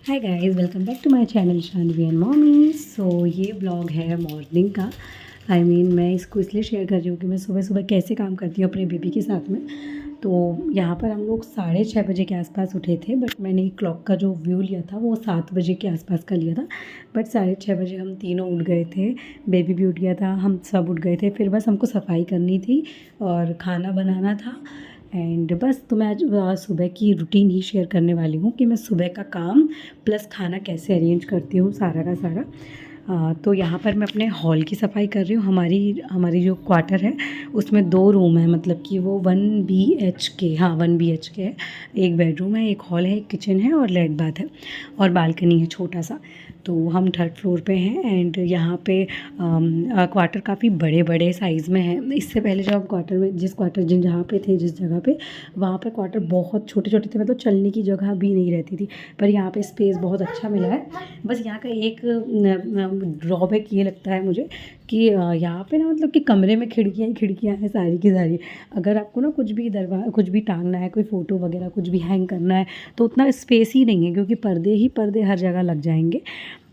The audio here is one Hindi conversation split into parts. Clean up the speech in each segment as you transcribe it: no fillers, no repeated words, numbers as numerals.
Hi guys, welcome back to my channel Shanvi and mommy. So ये ब्लॉग है मॉर्निंग का। मैं इसको इसलिए शेयर कर रही हूँ कि मैं सुबह सुबह कैसे काम करती हूँ अपने बेबी के साथ में। तो यहाँ पर हम लोग 6:30 बजे के आसपास उठे थे, बट मैंने क्लॉक का जो व्यू लिया था वो 7 बजे के आसपास का लिया था। बट 6:30 बजे हम तीनों उठ गए थे, बेबी भी उठ गया था, हम सब उठ गए थे। फिर बस हमको सफाई करनी थी और खाना बनाना था। एंड बस तो मैं आज सुबह की रूटीन ही शेयर करने वाली हूँ कि मैं सुबह का काम प्लस खाना कैसे अरेंज करती हूँ सारा का सारा। तो यहाँ पर मैं अपने हॉल की सफाई कर रही हूँ। हमारी जो क्वार्टर है उसमें 2 रूम है, मतलब कि वो 1 BHK, हाँ 1 BHK है। एक बेडरूम है, एक हॉल है, एक किचन है और लेट बाथ है और बालकनी है छोटा सा। तो हम 3rd फ्लोर पे हैं। एंड यहाँ पे क्वार्टर काफ़ी बड़े बड़े साइज़ में है। इससे पहले जब हम क्वार्टर में जहाँ पे थे, जिस जगह पे, वहाँ पर क्वार्टर बहुत छोटे छोटे थे, मतलब चलने की जगह भी नहीं रहती थी। पर यहाँ पे स्पेस बहुत अच्छा मिला है। बस यहाँ का एक ड्रॉबैक ये लगता है मुझे कि यहाँ पे ना, मतलब कि कमरे में खिड़कियाँ ही खिड़कियाँ हैं सारी की सारी। अगर आपको ना कुछ भी टांगना है, कोई फ़ोटो वगैरह कुछ भी हैंग करना है, तो उतना स्पेस ही नहीं है, क्योंकि पर्दे ही पर्दे हर जगह लग जाएंगे।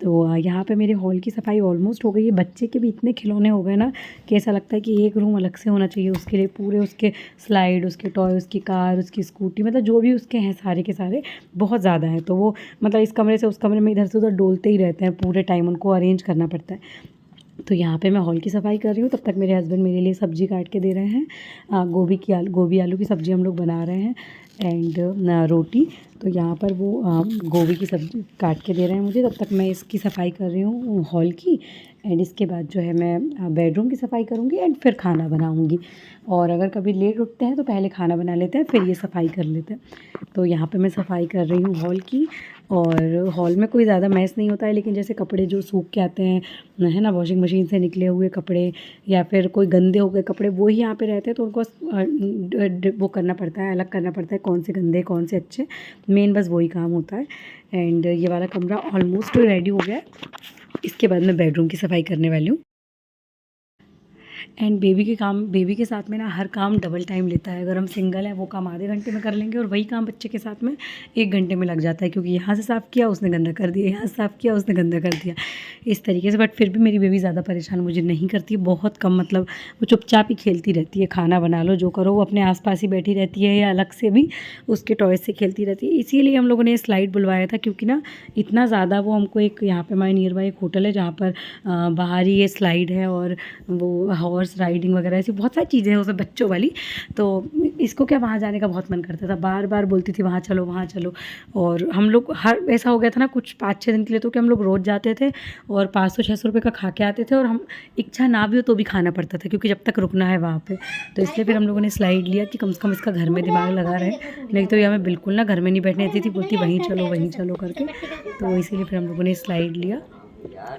तो यहाँ पे मेरे हॉल की सफाई ऑलमोस्ट हो गई है। बच्चे के भी इतने खिलौने हो गए ना कि ऐसा लगता है कि एक रूम अलग से होना चाहिए उसके लिए। पूरे उसके स्लाइड, उसके टॉय, उसकी कार, उसकी स्कूटी, मतलब जो भी उसके हैं सारे के सारे बहुत ज़्यादा हैं। तो वो मतलब इस कमरे से उस कमरे में इधर से उधर डोलते ही रहते हैं पूरे टाइम, उनको अरेंज करना पड़ता है। तो यहाँ पे मैं हॉल की सफाई कर रही हूँ, तब तक मेरे हस्बैंड मेरे लिए सब्ज़ी काट के दे रहे हैं। गोभी आलू की सब्ज़ी हम लोग बना रहे हैं एंड रोटी। तो यहाँ पर वो गोभी की सब्ज़ी काट के दे रहे हैं मुझे, तब तक मैं इसकी सफाई कर रही हूँ हॉल की। एंड इसके बाद जो है मैं बेडरूम की सफाई करूँगी एंड फिर खाना बनाऊँगी। और अगर कभी लेट उठते हैं तो पहले खाना बना लेते हैं, फिर ये सफाई कर लेते हैं। तो यहाँ पे मैं सफाई कर रही हूँ हॉल की। और हॉल में कोई ज़्यादा मैस नहीं होता है, लेकिन जैसे कपड़े जो सूख के आते हैं, है ना, वॉशिंग मशीन से निकले हुए कपड़े या फिर कोई गंदे हो गए कपड़े, वो ही यहाँ पे रहते हैं। तो उनको वो करना पड़ता है, अलग करना पड़ता है, कौन से गंदे कौन से अच्छे। मेन बस वही काम होता है। एंड ये वाला कमरा ऑलमोस्ट रेडी हो गया है। इसके बाद मैं बेडरूम की सफाई करने वाली हूँ। एंड बेबी के साथ में ना हर काम डबल टाइम लेता है। अगर हम सिंगल हैं वो काम आधे घंटे में कर लेंगे, और वही काम बच्चे के साथ में 1 घंटे में लग जाता है, क्योंकि यहाँ से साफ़ किया उसने गंदा कर दिया, यहाँ से साफ़ किया उसने गंदा कर दिया, इस तरीके से। बट फिर भी मेरी बेबी ज़्यादा परेशान मुझे नहीं करती, बहुत कम, मतलब वो चुपचाप ही खेलती रहती है। खाना बना लो, जो करो, वो अपने आसपास ही बैठी रहती है या अलग से भी उसके टॉयज से खेलती रहती है। इसीलिए हम लोगों ने स्लाइड बुलवाया था, क्योंकि ना इतना ज़्यादा वो हमको एक यहाँ पे हमारे नियर बाई एक होटल है जहाँ पर बाहर ही ये स्लाइड है और वो हॉर्स राइडिंग वगैरह ऐसी बहुत सारी चीज़ें हैं उसमें बच्चों वाली। तो इसको क्या वहाँ जाने का बहुत मन करता था, बार बार बोलती थी वहाँ चलो वहाँ चलो। और हम लोग हर ऐसा हो गया था ना कुछ 5-6 दिन के लिए, तो कि हम लोग रोज़ जाते थे और 500-600 रुपये का खा के आते थे, और हम इच्छा ना भी हो तो भी खाना पड़ता था, क्योंकि जब तक रुकना है वहाँ पे। तो इसलिए फिर हम लोगों ने स्लाइड लिया कि कम से कम इसका घर में दिमाग लगा रहे। नहीं तो ये हमें बिल्कुल ना घर में नहीं बैठने देती थी, बोलती वहीं चलो करके। तो इसीलिए फिर हम लोगों ने स्लाइड लिया।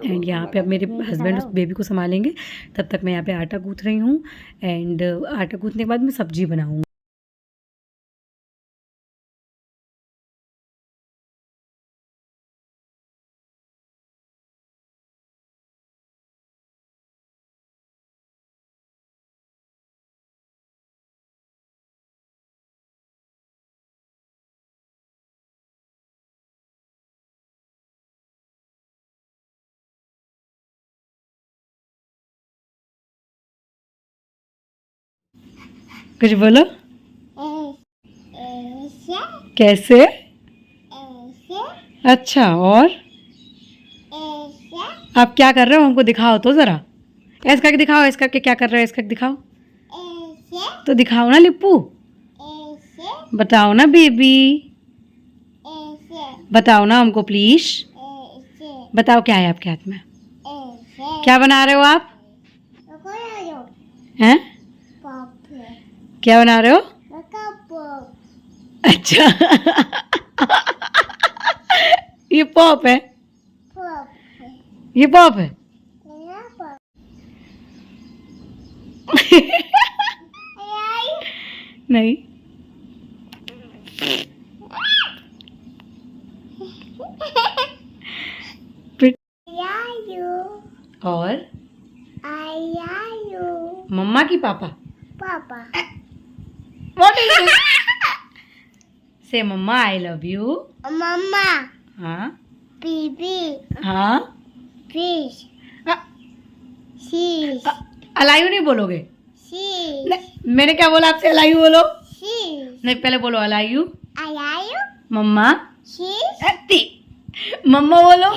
एंड यहाँ पे अब मेरे हस्बैंड उस बेबी को संभालेंगे, तब तक मैं यहाँ पे आटा गूँथ रही हूँ। एंड आटा गूँथने के बाद मैं सब्जी बनाऊँगी। कुछ बोलो। कैसे? अच्छा, और आप क्या कर रहे हो, हमको दिखाओ तो ज़रा। ऐसा करके दिखाओ, ऐसा करके क्या कर रहे हो, ऐसा करके दिखाओ तो, दिखाओ ना लिप्पू, बताओ ना बेबी, बताओ ना हमको प्लीज, बताओ क्या है आपके हाथ में, क्या बना रहे हो आप? हैं? क्या बना रहे हो? अच्छा ये पॉप है, ये पॉप है। नहीं, और मम्मा की पापा, व्हाट इज दिस? से मम्मा आई लव यू। मम्मा, हाँ बीबी हाँ फिश अ- शीश अलायू नहीं बोलोगे? शीश नहीं, मैंने क्या बोला आपसे? अलायू बोलो। शीश नहीं, पहले बोलो अलायू। अलायू मम्मा। शीश अत्ती। मम्मा बोलो।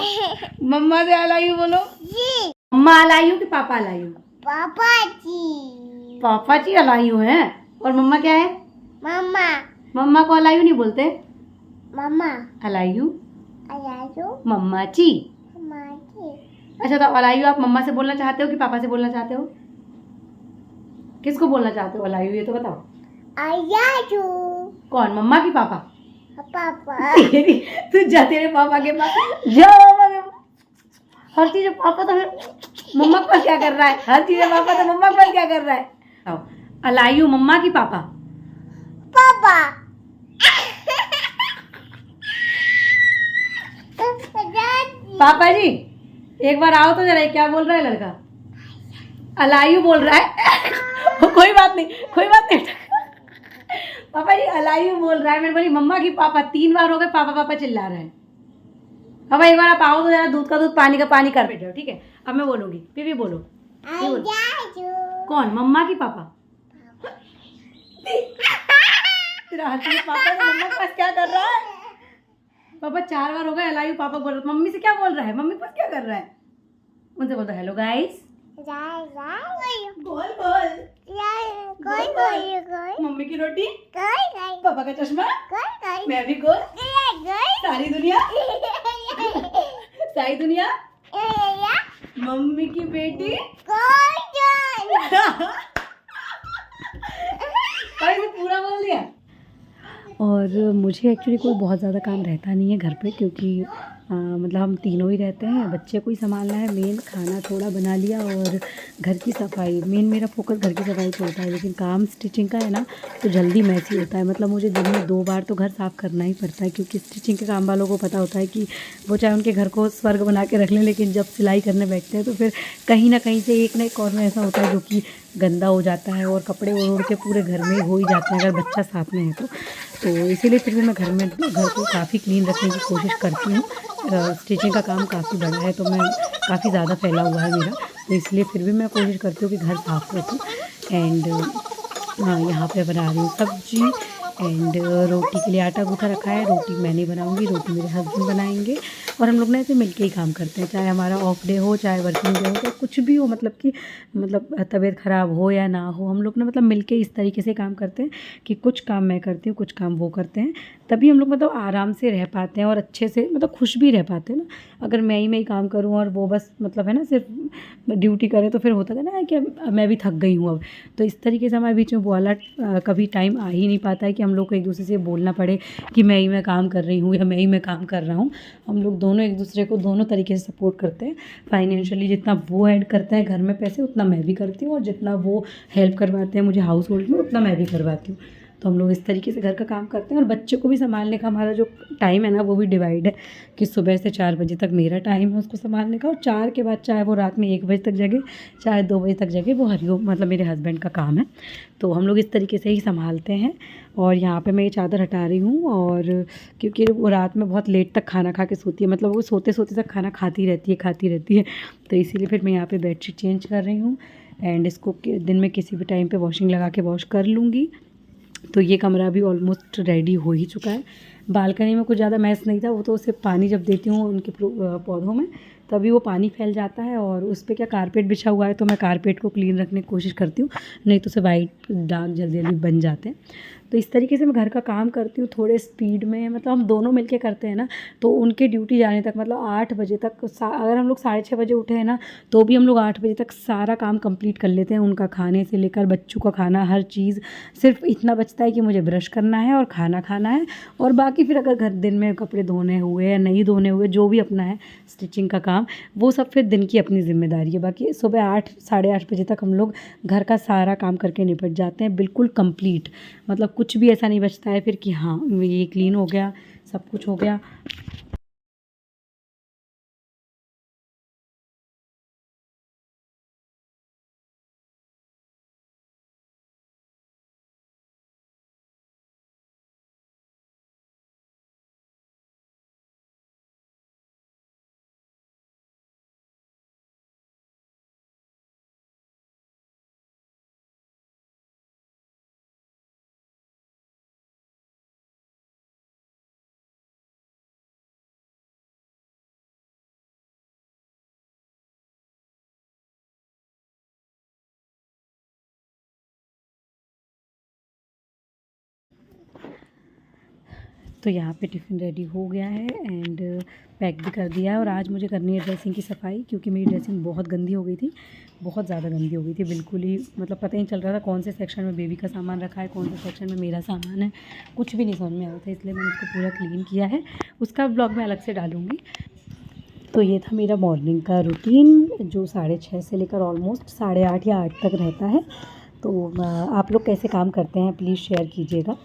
मम्मा से अलायू बोलो। जी मम्मा अलायू कि पापा अलायू? पापा जी पापा जी अलायू हैं। और मम्मा क्या है? मम्मा मम्मा को अलायू नहीं बोलते, मम्मा अलायू अलायू मम्मा जी। मम्मा जी अच्छा, तो अलायू आप मम्मा से बोलना चाहते हो कि पापा से बोलना चाहते हो? किसको बोलना चाहते हो अलायू, ये तो बताओ। अलायू कौन, मम्मा की पापा? पापा तू जा तेरे पापा के पास, जा मम्मा के पास। हर चीज पापा तो फिर मम्मा के पास क्या कर रहा है? हर चीज पापा तो मम्मा के पास क्या कर रहा है? बताओ, अलायू मम्मा की पापा? पापा पापा जी एक बार आओ तो जरा, क्या बोल रहा है लड़का? अलायू बोल रहा है। कोई बात नहीं, कोई बात नहीं। पापा जी अलायू बोल रहा है, मैंने बोली मम्मा की पापा। 3 बार हो गए पापा पापा चिल्ला रहे हैं। पापा एक बार आप आओ तो जरा, दूध का दूध पानी का पानी कर बैठो, ठीक है? अब मैं बोलूंगी, पीपी बोलो। कौन, मम्मा की पापा? तेरा हंसी में पापा तो मम्मा के पास क्या कर रहा है? पापा 4 बार हो गए अलायू पापा बोल रहा है। मम्मी से क्या बोल रहा है? मम्मी के पास क्या कर रहा है? उनसे बोलता हेलो गाइस। बोल बोल। मम्मी की रोटी, पापा का चश्मा, मैं भी गोल, सारी दुनिया, सारी दुनिया, मम्मी की बेटी। अरे पूरा बोल दिया। और मुझे एक्चुअली कोई बहुत ज़्यादा काम रहता नहीं है घर पे, क्योंकि मतलब हम तीनों ही रहते हैं, बच्चे को ही संभालना है मेन, खाना थोड़ा बना लिया और घर की सफाई। मेन मेरा फोकस घर की सफाई पे होता है, लेकिन काम स्टिचिंग का है ना, तो जल्दी मैसी होता है। मतलब मुझे दिन में 2 बार तो घर साफ़ करना ही पड़ता है, क्योंकि स्टिचिंग के काम वालों को पता होता है कि वो चाहे उनके घर को स्वर्ग बना के रख लें, लेकिन जब सिलाई करने बैठते हैं तो फिर कहीं ना कहीं से एक ना एक कॉर्नर ऐसा होता है जो कि गंदा हो जाता है, और कपड़े ओढ़ ओढ़ के पूरे घर में हो ही जाते हैं अगर बच्चा साथ में है तो इसीलिए फिर भी मैं घर को काफ़ी क्लीन रखने की कोशिश करती हूँ। स्टिचिंग का काम काफ़ी बड़ा है, तो मैं काफ़ी ज़्यादा फैला हुआ है मेरा, तो इसलिए फिर भी मैं कोशिश करती हूँ कि घर साफ़ रखूँ। एंड हाँ, यहाँ पे बना रही हूँ सब्जी, एंड रोटी के लिए आटा गूँथा रखा है। रोटी मैं नहीं बनाऊँगी, रोटी मेरे हस्बैंड बनाएंगे, और हम लोग ना ऐसे मिलके ही काम करते हैं, चाहे हमारा ऑफ डे हो, चाहे वर्किंग डे हो, चाहे कुछ भी हो, मतलब कि तबीयत ख़राब हो या ना हो, हम लोग ना मतलब मिलके इस तरीके से काम करते हैं कि कुछ काम मैं करती हूँ, कुछ काम वो करते हैं, तभी हम लोग मतलब आराम से रह पाते हैं और अच्छे से मतलब खुश भी रह पाते हैं ना। अगर मैं ही काम करूँ और वो बस मतलब है ना सिर्फ ड्यूटी करें, तो फिर होता है ना कि मैं भी थक गई हूँ अब। तो इस तरीके से हमारे बीच में वो वाला कभी टाइम आ ही नहीं पाता है कि हम लोग को एक दूसरे से बोलना पड़े कि मैं काम कर रही हूँ या मैं काम कर रहा हूँ। हम लोग दोनों एक दूसरे को दोनों तरीके से सपोर्ट करते हैं। फाइनेंशियली जितना वो ऐड करते हैं घर में पैसे, उतना मैं भी करती हूँ, और जितना वो हेल्प करवाते हैं मुझे हाउस होल्ड में, उतना मैं भी करवाती हूँ। तो हम लोग इस तरीके से घर का काम करते हैं, और बच्चे को भी संभालने का हमारा जो टाइम है ना, वो भी डिवाइड है कि सुबह से 4 बजे तक मेरा टाइम है उसको संभालने का, और 4 के बाद चाहे वो रात में 1 बजे तक जगे, चाहे 2 बजे तक जगे, वो हरिओम मतलब मेरे हस्बैंड का काम है। तो हम लोग इस तरीके से ही संभालते हैं। और यहाँ पे मैं ये चादर हटा रही हूँ, और क्योंकि वो रात में बहुत लेट तक खाना खा के सोती है, मतलब वो सोते सोते तक खाना खाती रहती है, तो इसीलिए फिर मैं यहाँ पे बेडशीट चेंज कर रही हूँ, एंड इसको दिन में किसी भी टाइम पे वॉशिंग लगा के वॉश कर लूँगी। तो ये कमरा भी ऑलमोस्ट रेडी हो ही चुका है। बालकनी में कुछ ज़्यादा मैस नहीं था, वो तो सिर्फ पानी जब देती हूँ उनके पौधों में, तभी वो पानी फैल जाता है, और उस पर क्या कारपेट बिछा हुआ है, तो मैं कारपेट को क्लीन रखने की कोशिश करती हूँ, नहीं तो उसे वाइट दाग जल्दी जल्दी बन जाते हैं। तो इस तरीके से मैं घर का काम करती हूँ थोड़े स्पीड में, मतलब हम दोनों मिलके करते हैं ना, तो उनके ड्यूटी जाने तक मतलब 8 बजे तक, अगर हम लोग 6:30 बजे उठे हैं ना, तो भी हम लोग 8 बजे तक सारा काम कंप्लीट कर लेते हैं, उनका खाने से लेकर बच्चों का खाना, हर चीज़। सिर्फ इतना बचता है कि मुझे ब्रश करना है और खाना खाना है, और बाकी फिर अगर घर दिन में कपड़े धोने हुए या नहीं धोने हुए, जो भी अपना है स्टिचिंग का काम, वो सब फिर दिन की अपनी जिम्मेदारी है। बाकी सुबह 8 साढ़े 8 बजे तक हम लोग घर का सारा काम करके निपट जाते हैं, बिल्कुल कंप्लीट। मतलब कुछ भी ऐसा नहीं बचता है फिर कि हाँ ये क्लीन हो गया, सब कुछ हो गया। तो यहाँ पे टिफ़िन रेडी हो गया है एंड पैक भी कर दिया है। और आज मुझे करनी है ड्रेसिंग की सफाई, क्योंकि मेरी ड्रेसिंग बहुत गंदी हो गई थी, बहुत ज़्यादा गंदी हो गई थी। बिल्कुल ही मतलब पता ही नहीं चल रहा था कौन से सेक्शन में बेबी का सामान रखा है, कौन से सेक्शन में मेरा सामान है, कुछ भी नहीं समझ में आ रहा था। इसलिए मैंने इसको पूरा क्लीन किया है, उसका ब्लॉग मैं अलग से डालूँगी। तो ये था मेरा मॉर्निंग का रूटीन, जो 6:30 से लेकर ऑलमोस्ट 8:30 या 8 तक रहता है। तो आप लोग कैसे काम करते हैं प्लीज़ शेयर कीजिएगा।